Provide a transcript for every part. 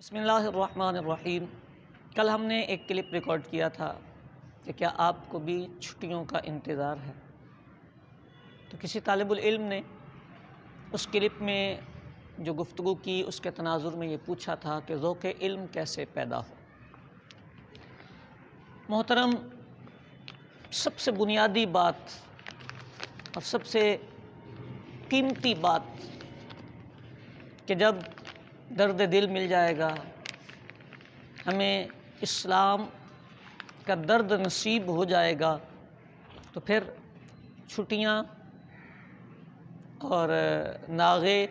بسم اللہ الرحمن الرحیم۔ کل ہم نے ایک کلپ ریکارڈ کیا تھا کہ کیا آپ کو بھی چھٹیوں کا انتظار ہے؟ تو کسی طالب العلم نے اس کلپ میں جو گفتگو کی اس کے تناظر میں یہ پوچھا تھا کہ ذوق علم کیسے پیدا ہو۔ محترم، سب سے بنیادی بات اور سب سے قیمتی بات کہ جب درد دل مل جائے گا، ہمیں اسلام کا درد نصیب ہو جائے گا، تو پھر چھٹیاں اور ناغے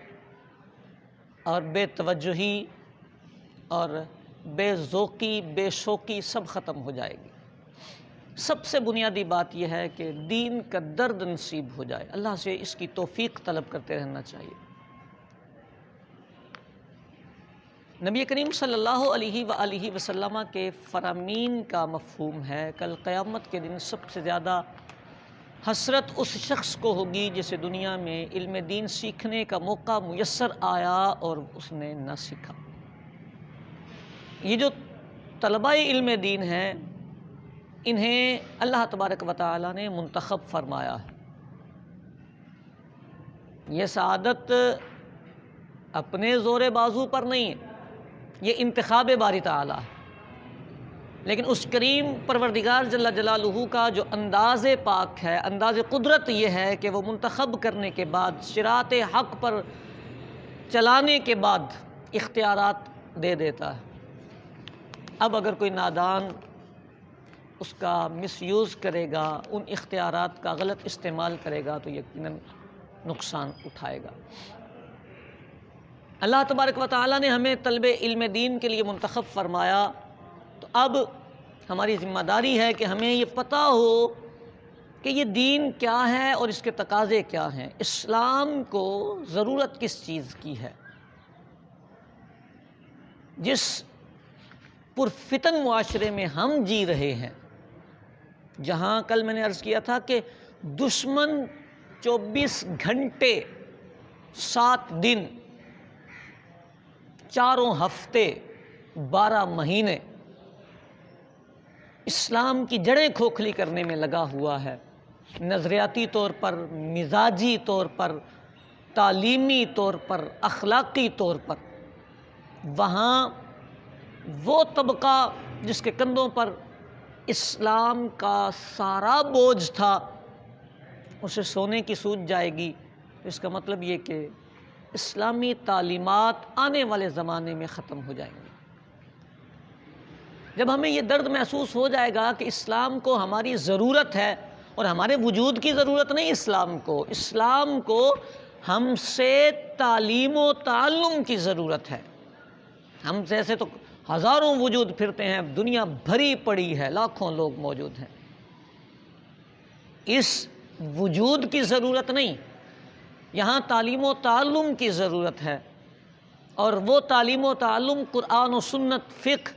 اور بے توجہی اور بے ذوقی بے شوقی سب ختم ہو جائے گی۔ سب سے بنیادی بات یہ ہے کہ دین کا درد نصیب ہو جائے۔ اللہ سے اس کی توفیق طلب کرتے رہنا چاہیے۔ نبی کریم صلی اللہ علیہ وآلہ وسلم کے فرامین کا مفہوم ہے، کل قیامت کے دن سب سے زیادہ حسرت اس شخص کو ہوگی جسے دنیا میں علم دین سیکھنے کا موقع میسر آیا اور اس نے نہ سیکھا۔ یہ جو طلباء علم دین ہیں، انہیں اللہ تبارک و تعالی نے منتخب فرمایا ہے۔ یہ سعادت اپنے زور بازو پر نہیں ہے، یہ انتخاب باری تعالی ہے۔ لیکن اس کریم پروردگار جل جلالہ کا جو انداز پاک ہے، انداز قدرت یہ ہے کہ وہ منتخب کرنے کے بعد، صراط حق پر چلانے کے بعد اختیارات دے دیتا ہے۔ اب اگر کوئی نادان اس کا مس یوز کرے گا، ان اختیارات کا غلط استعمال کرے گا، تو یقیناً نقصان اٹھائے گا۔ اللہ تبارک و تعالی نے ہمیں طلب علم دین کے لیے منتخب فرمایا، تو اب ہماری ذمہ داری ہے کہ ہمیں یہ پتہ ہو کہ یہ دین کیا ہے اور اس کے تقاضے کیا ہیں، اسلام کو ضرورت کس چیز کی ہے۔ جس پرفتن معاشرے میں ہم جی رہے ہیں، جہاں کل میں نے عرض کیا تھا کہ دشمن 24 گھنٹے 7 دن 4 ہفتے 12 مہینے اسلام کی جڑیں کھوکھلی کرنے میں لگا ہوا ہے، نظریاتی طور پر، مزاجی طور پر، تعلیمی طور پر، اخلاقی طور پر۔ وہاں وہ طبقہ جس کے کندھوں پر اسلام کا سارا بوجھ تھا، اسے سونے کی سوج جائے گی۔ اس کا مطلب یہ کہ اسلامی تعلیمات آنے والے زمانے میں ختم ہو جائیں گی۔ جب ہمیں یہ درد محسوس ہو جائے گا کہ اسلام کو ہماری ضرورت ہے، اور ہمارے وجود کی ضرورت نہیں اسلام کو ہم سے تعلیم و تعلم کی ضرورت ہے۔ ہم جیسے تو ہزاروں وجود پھرتے ہیں، دنیا بھری پڑی ہے، لاکھوں لوگ موجود ہیں۔ اس وجود کی ضرورت نہیں، یہاں تعلیم و تعلم کی ضرورت ہے، اور وہ تعلیم و تعلم قرآن و سنت، فقہ،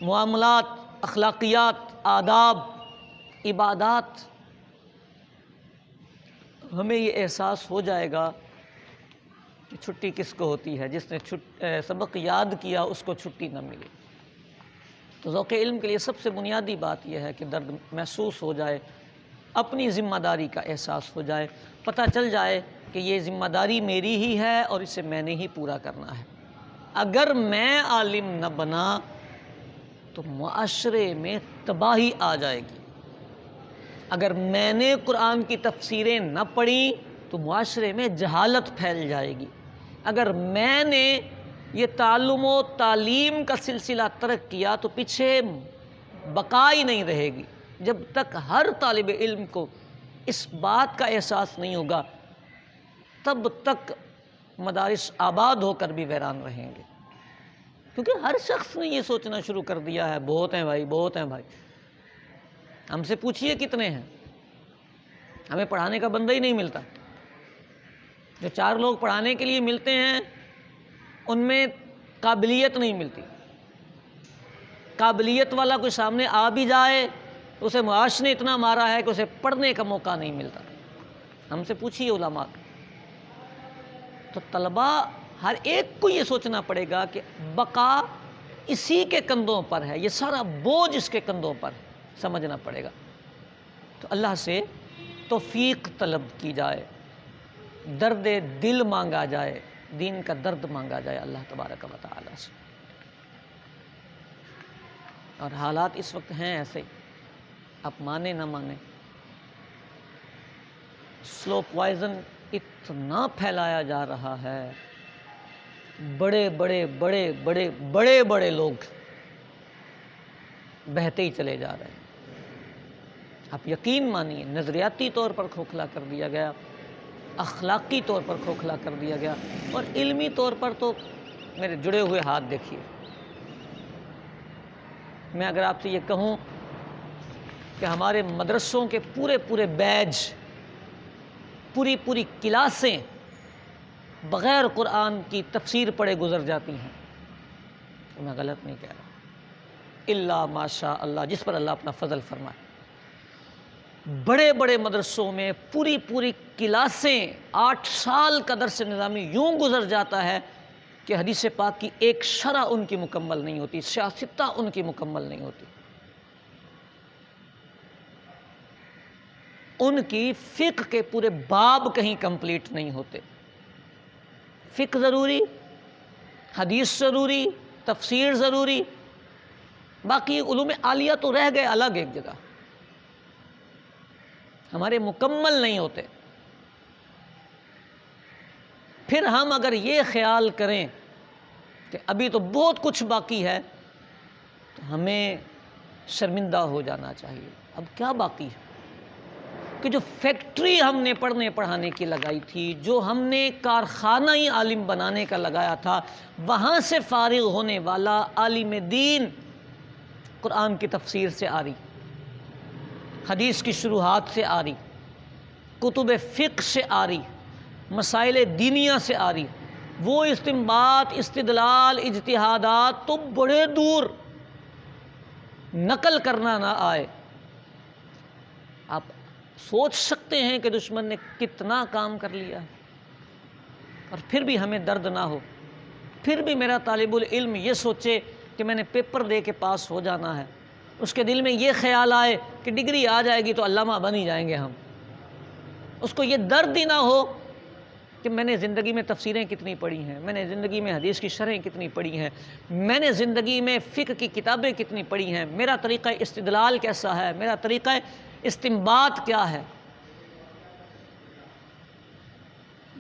معاملات، اخلاقیات، آداب، عبادات۔ ہمیں یہ احساس ہو جائے گا کہ چھٹی کس کو ہوتی ہے، جس نے سبق یاد کیا اس کو چھٹی نہ ملی۔ تو ذوق علم کے لیے سب سے بنیادی بات یہ ہے کہ درد محسوس ہو جائے، اپنی ذمہ داری کا احساس ہو جائے، پتہ چل جائے کہ یہ ذمہ داری میری ہی ہے اور اسے میں نے ہی پورا کرنا ہے۔ اگر میں عالم نہ بنا تو معاشرے میں تباہی آ جائے گی۔ اگر میں نے قرآن کی تفسیریں نہ پڑھی تو معاشرے میں جہالت پھیل جائے گی۔ اگر میں نے یہ تعلم و تعلیم کا سلسلہ ترک کیا تو پیچھے بقا ہی نہیں رہے گی۔ جب تک ہر طالب علم کو اس بات کا احساس نہیں ہوگا، تب تک مدارس آباد ہو کر بھی ویران رہیں گے۔ کیونکہ ہر شخص نے یہ سوچنا شروع کر دیا ہے، بہت ہیں بھائی، بہت ہیں بھائی۔ ہم سے پوچھئے کتنے ہیں؟ ہمیں پڑھانے کا بندہ ہی نہیں ملتا۔ جو 4 لوگ پڑھانے کے لیے ملتے ہیں، ان میں قابلیت نہیں ملتی۔ قابلیت والا کوئی سامنے آ بھی جائے تو اسے معاش نے اتنا مارا ہے کہ اسے پڑھنے کا موقع نہیں ملتا۔ ہم سے پوچھئے علماء۔ تو طلباء ہر ایک کو یہ سوچنا پڑے گا کہ بقا اسی کے کندھوں پر ہے، یہ سارا بوجھ اس کے کندھوں پر سمجھنا پڑے گا۔ تو اللہ سے توفیق طلب کی جائے، درد دل مانگا جائے، دین کا درد مانگا جائے اللہ تبارک و تعالی سے۔ اور حالات اس وقت ہیں ایسے، آپ مانے نہ مانے، سلو پوائزن اتنا پھیلایا جا رہا ہے، بڑے بڑے بڑے بڑے بڑے بڑے لوگ بہتے ہی چلے جا رہے ہیں۔ آپ یقین مانیے، نظریاتی طور پر کھوکھلا کر دیا گیا، اخلاقی طور پر کھوکھلا کر دیا گیا، اور علمی طور پر تو میرے جڑے ہوئے ہاتھ دیکھیے۔ میں اگر آپ سے یہ کہوں کہ ہمارے مدرسوں کے پورے پورے بیچ، پوری پوری کلاسیں بغیر قرآن کی تفسیر پڑھے گزر جاتی ہیں، تو میں غلط نہیں کہہ رہا، الا ماشاء اللہ، جس پر اللہ اپنا فضل فرمائے۔ بڑے بڑے مدرسوں میں پوری پوری کلاسیں 8 سال کا درس نظامی یوں گزر جاتا ہے کہ حدیث پاک کی ایک شرح ان کی مکمل نہیں ہوتی، سیاستہ ان کی مکمل نہیں ہوتی، ان کی فقہ کے پورے باب کہیں کمپلیٹ نہیں ہوتے۔ فقہ ضروری، حدیث ضروری، تفسیر ضروری، باقی علوم عالیہ تو رہ گئے الگ ایک جگہ، ہمارے مکمل نہیں ہوتے۔ پھر ہم اگر یہ خیال کریں کہ ابھی تو بہت کچھ باقی ہے، تو ہمیں شرمندہ ہو جانا چاہیے۔ اب کیا باقی ہے کہ جو فیکٹری ہم نے پڑھنے پڑھانے کی لگائی تھی، جو ہم نے کارخانہ ہی عالم بنانے کا لگایا تھا، وہاں سے فارغ ہونے والا عالم دین قرآن کی تفسیر سے آ رہی، حدیث کی شروحات سے آ رہی، کتب فقہ سے آ رہی، مسائل دینیہ سے آ رہی، وہ استنباط، استدلال، اجتہادات تو بڑے دور نقل کرنا نہ آئے۔ آپ سوچ سکتے ہیں کہ دشمن نے کتنا کام کر لیا، اور پھر بھی ہمیں درد نہ ہو، پھر بھی میرا طالب العلم یہ سوچے کہ میں نے پیپر دے کے پاس ہو جانا ہے، اس کے دل میں یہ خیال آئے کہ ڈگری آ جائے گی تو علامہ بن ہی جائیں گے ہم، اس کو یہ درد ہی نہ ہو کہ میں نے زندگی میں تفسیریں کتنی پڑھی ہیں، میں نے زندگی میں حدیث کی شرحیں کتنی پڑھی ہیں، میں نے زندگی میں فقہ کی کتابیں کتنی پڑھی ہیں، میرا طریقہ استدلال کیسا ہے، میرا طریقہ استنباط کیا ہے۔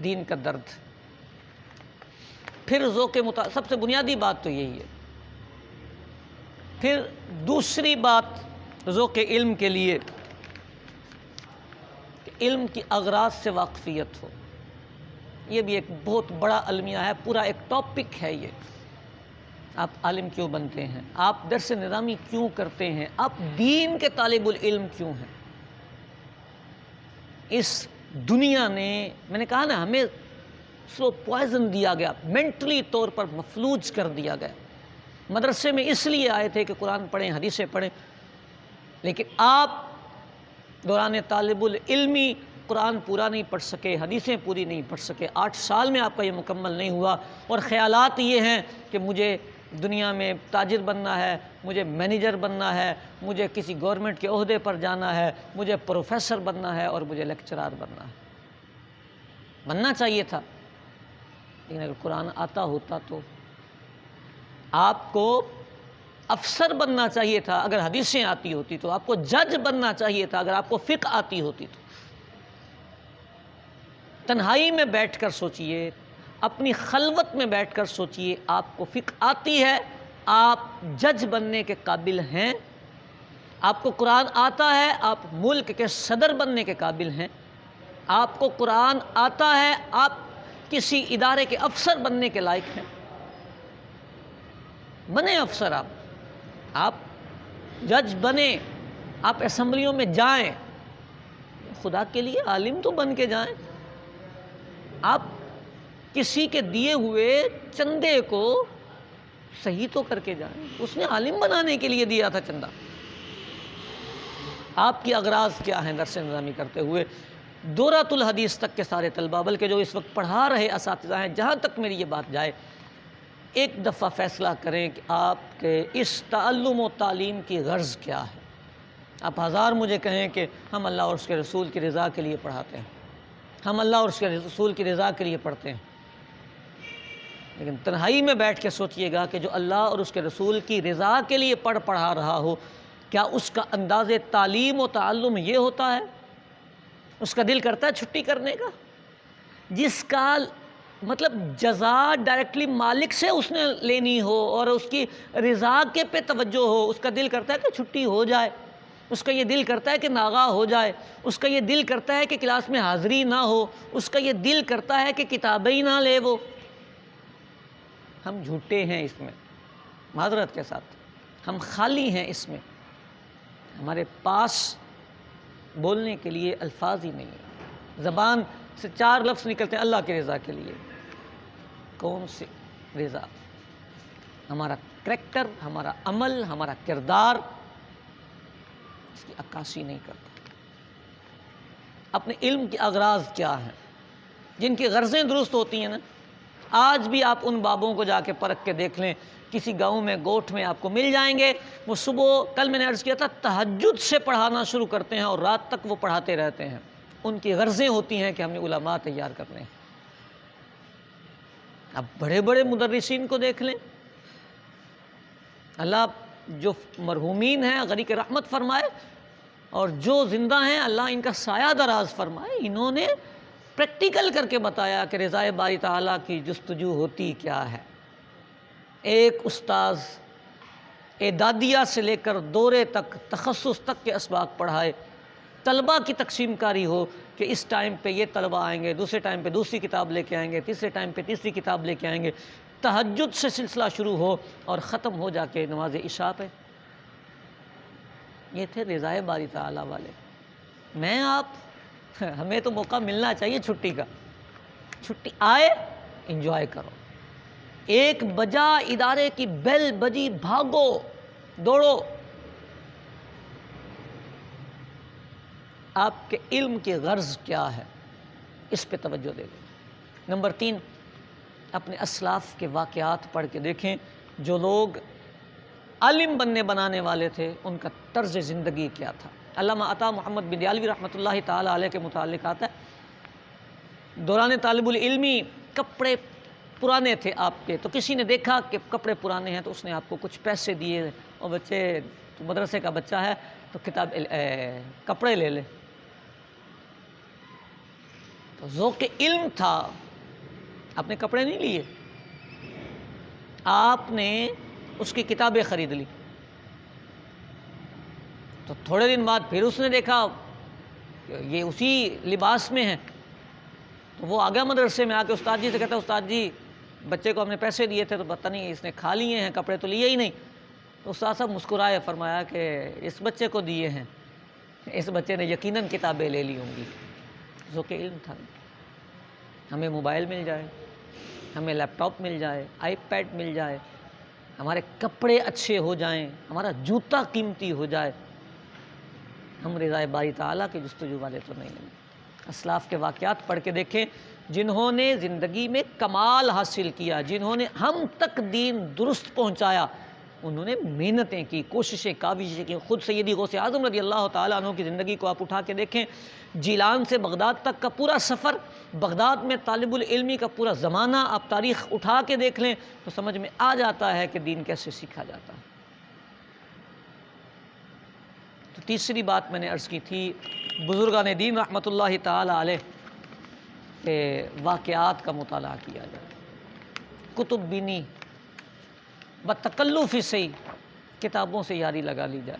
دین کا درد، پھر ذوق سب سے بنیادی بات تو یہی ہے۔ پھر دوسری بات ذوق علم کے لیے کہ علم کی اغراض سے واقفیت ہو، یہ بھی ایک بہت بڑا المیہ ہے، پورا ایک ٹاپک ہے یہ۔ آپ عالم کیوں بنتے ہیں، آپ درس نظامی کیوں کرتے ہیں، آپ دین کے طالب العلم کیوں ہیں۔ اس دنیا نے، میں نے کہا نا، ہمیں سلو پوائزن دیا گیا، مینٹلی طور پر مفلوج کر دیا گیا۔ مدرسے میں اس لیے آئے تھے کہ قرآن پڑھیں، حدیثیں پڑھیں، لیکن آپ دوران طالب العلمی قرآن پورا نہیں پڑھ سکے، حدیثیں پوری نہیں پڑھ سکے، 8 سال میں آپ کا یہ مکمل نہیں ہوا، اور خیالات یہ ہیں کہ مجھے دنیا میں تاجر بننا ہے، مجھے مینیجر بننا ہے، مجھے کسی گورنمنٹ کے عہدے پر جانا ہے، مجھے پروفیسر بننا ہے، اور مجھے لیکچرار بننا ہے۔ بننا چاہیے تھا، لیکن اگر قرآن آتا ہوتا تو آپ کو افسر بننا چاہیے تھا، اگر حدیثیں آتی ہوتی تو آپ کو جج بننا چاہیے تھا، اگر آپ کو فقہ آتی ہوتی تو۔ تنہائی میں بیٹھ کر سوچئے، اپنی خلوت میں بیٹھ کر سوچئے، آپ کو فقہ آتی ہے، آپ جج بننے کے قابل ہیں، آپ کو قرآن آتا ہے، آپ ملک کے صدر بننے کے قابل ہیں، آپ کو قرآن آتا ہے، آپ کسی ادارے کے افسر بننے کے لائق ہیں، بنے افسر، آپ جج بنیں، آپ اسمبلیوں میں جائیں، خدا کے لیے عالم تو بن کے جائیں۔ آپ کسی کے دیے ہوئے چندے کو صحیح تو کر کے جائیں، اس نے عالم بنانے کے لیے دیا تھا چندہ۔ آپ کی اغراض کیا ہیں درس نظامی کرتے ہوئے؟ دورۃ الحدیث تک کے سارے طلبہ، بلکہ جو اس وقت پڑھا رہے اساتذہ ہیں، جہاں تک میری یہ بات جائے، ایک دفعہ فیصلہ کریں کہ آپ کے اس تعلم و تعلیم کی غرض کیا ہے۔ آپ ہزار مجھے کہیں کہ ہم اللہ اور اس کے رسول کی رضا کے لیے پڑھاتے ہیں، ہم اللہ اور اس کے رسول کی رضا کے لیے پڑھتے ہیں، لیکن تنہائی میں بیٹھ کے سوچئے گا کہ جو اللہ اور اس کے رسول کی رضا کے لیے پڑھا رہا ہو، کیا اس کا انداز تعلیم و تعلم یہ ہوتا ہے؟ اس کا دل کرتا ہے چھٹی کرنے کا؟ جس کا مطلب جزا ڈائریکٹلی مالک سے اس نے لینی ہو اور اس کی رضا کے پہ توجہ ہو، اس کا دل کرتا ہے کہ چھٹی ہو جائے، اس کا یہ دل کرتا ہے کہ ناغہ ہو جائے، اس کا یہ دل کرتا ہے کہ کلاس میں حاضری نہ ہو، اس کا یہ دل کرتا ہے کہ کتابیں ہی نہ لے وہ۔ ہم جھوٹے ہیں اس میں، معذرت کے ساتھ ہم خالی ہیں اس میں، ہمارے پاس بولنے کے لیے الفاظ ہی نہیں ہیں۔ زبان سے 4 لفظ نکلتے ہیں اللہ کی رضا کے لیے، کون سی رضا؟ ہمارا کریکٹر، ہمارا عمل، ہمارا کردار اس کی عکاسی نہیں کرتا۔ اپنے علم کے اغراض کیا ہیں؟ جن کی غرضیں درست ہوتی ہیں نا، آج بھی آپ ان بابوں کو جا کے پرکھ کے دیکھ لیں، کسی گاؤں میں گوٹھ میں آپ کو مل جائیں گے، وہ صبح، کل میں نے عرض کیا تھا، تہجد سے پڑھانا شروع کرتے ہیں اور رات تک وہ پڑھاتے رہتے ہیں۔ ان کی غرضیں ہوتی ہیں کہ ہم نے علماء تیار کرنے ہیں۔ اب بڑے بڑے مدرسین کو دیکھ لیں، اللہ جو مرحومین ہیں غریق رحمت فرمائے، اور جو زندہ ہیں اللہ ان کا سایہ دراز فرمائے، انہوں نے پریکٹیکل کر کے بتایا کہ رضا باری تعالیٰ کی جستجو ہوتی کیا ہے۔ ایک استاذ اعدادیہ سے لے کر دورے تک، تخصص تک کے اسباق پڑھائے، طلبہ کی تقسیم کاری ہو کہ اس ٹائم پہ یہ طلبہ آئیں گے، دوسرے ٹائم پہ دوسری کتاب لے کے آئیں گے، تیسرے ٹائم پہ تیسری کتاب لے کے آئیں گے، تہجد سے سلسلہ شروع ہو اور ختم ہو جا کے نماز عشاء پہ۔ یہ تھے رضا باری تعالیٰ والے۔ میں آپ، ہمیں تو موقع ملنا چاہیے چھٹی کا، چھٹی آئے انجوائے کرو۔ 1 بجا ادارے کی بیل بجی، بھاگو دوڑو۔ آپ کے علم کی غرض کیا ہے، اس پہ توجہ دے دیں۔ نمبر 3، اپنے اسلاف کے واقعات پڑھ کے دیکھیں، جو لوگ عالم بنانے والے تھے، ان کا طرز زندگی کیا تھا۔ علامہ عطا محمد بندیالوی رحمۃ اللہ تعالیٰ علیہ کے متعلق آتا ہے، دوران طالب العلمی کپڑے پرانے تھے آپ کے، تو کسی نے دیکھا کہ کپڑے پرانے ہیں تو اس نے آپ کو کچھ پیسے دیے، اور بچے مدرسے کا بچہ ہے تو کپڑے لے لے۔ تو ذوق علم تھا، آپ نے کپڑے نہیں لیے، آپ نے اس کی کتابیں خرید لی۔ تو تھوڑے دن بعد پھر اس نے دیکھا کہ یہ اسی لباس میں ہے، تو وہ آگیا مدرسے میں، آ کے استاد جی سے کہتا ہے، استاد جی بچے کو ہم نے پیسے دیے تھے تو پتہ نہیں اس نے کھا لیے ہیں، کپڑے تو لیے ہی نہیں۔ تو استاد صاحب مسکرائے، فرمایا کہ اس بچے کو دیے ہیں، اس بچے نے یقیناً کتابیں لے لی ہوں گی۔ ذوق علم تھا۔ ہمیں موبائل مل جائے، ہمیں لیپ ٹاپ مل جائے، آئی پیڈ مل جائے، ہمارے کپڑے اچھے ہو جائیں، ہمارا جوتا قیمتی ہو جائے، ہم رضا باری تعالیٰ کے جستجو والے تو نہیں ہیں۔ اسلاف کے واقعات پڑھ کے دیکھیں، جنہوں نے زندگی میں کمال حاصل کیا، جنہوں نے ہم تک دین درست پہنچایا، انہوں نے محنتیں کی، کوششیں کاوشیں کی۔ خود سیدی غوث اعظم رضی اللہ تعالیٰ عنہ کی زندگی کو آپ اٹھا کے دیکھیں، جیلان سے بغداد تک کا پورا سفر، بغداد میں طالب العلمی کا پورا زمانہ، آپ تاریخ اٹھا کے دیکھ لیں تو سمجھ میں آ جاتا ہے کہ دین کیسے سیکھا جاتا ہے۔ تو تیسری بات میں نے عرض کی تھی، بزرگان دین رحمۃ اللہ تعالیٰ علیہ کے واقعات کا مطالعہ کیا جائے، کتب بینی بتکلف سے کتابوں سے یاری لگا لی جائے،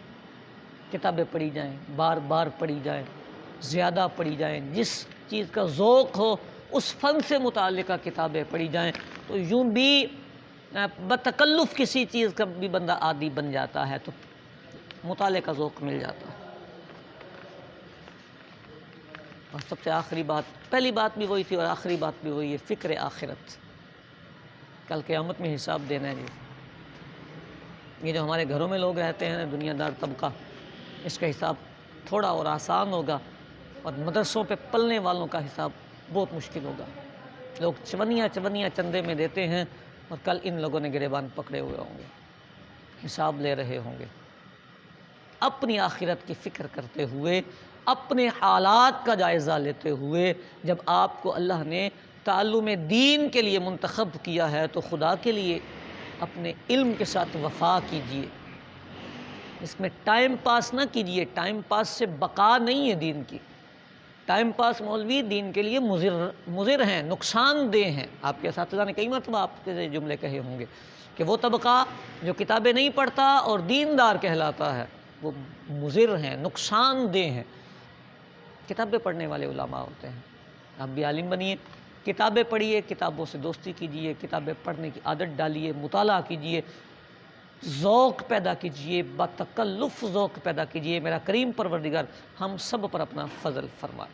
کتابیں پڑھی جائیں، بار بار پڑھی جائیں، زیادہ پڑھی جائیں، جس چیز کا ذوق ہو اس فن سے متعلقہ کتابیں پڑھی جائیں، تو یوں بھی بتکلف کسی چیز کا بھی بندہ عادی بن جاتا ہے، تو مطالعے کا ذوق مل جاتا ہے۔ اور سب سے آخری بات، پہلی بات بھی وہی تھی اور آخری بات بھی وہی ہے، فکر آخرت۔ کل قیامت میں حساب دینا ہے جی۔ یہ جو ہمارے گھروں میں لوگ رہتے ہیں دنیا دار طبقہ، اس کا حساب تھوڑا اور آسان ہوگا اور مدرسوں پہ پلنے والوں کا حساب بہت مشکل ہوگا۔ لوگ چونیاں چندے میں دیتے ہیں اور کل ان لوگوں نے گریبان پکڑے ہوئے ہوں گے، حساب لے رہے ہوں گے۔ اپنی آخرت کی فکر کرتے ہوئے، اپنے حالات کا جائزہ لیتے ہوئے، جب آپ کو اللہ نے تعلم دین کے لیے منتخب کیا ہے تو خدا کے لیے اپنے علم کے ساتھ وفا کیجیے۔ اس میں ٹائم پاس نہ کیجیے، ٹائم پاس سے بقا نہیں ہے دین کی۔ ٹائم پاس مولوی دین کے لیے مضر ہیں، نقصان دہ ہیں۔ آپ کے اساتذہ نے کئی مرتبہ آپ کے جملے کہے ہوں گے کہ وہ طبقہ جو کتابیں نہیں پڑھتا اور دیندار کہلاتا ہے وہ مضر ہیں، نقصان دہ ہیں۔ کتابیں پڑھنے والے علماء ہوتے ہیں۔ آپ بھی عالم بنیے، کتابیں پڑھیے، کتابوں سے دوستی کیجیے، کتابیں پڑھنے کی عادت ڈالیے، مطالعہ کیجیے، ذوق پیدا کیجیے، بتکلف ذوق پیدا کیجیے۔ میرا کریم پروردگار ہم سب پر اپنا فضل فرمائے۔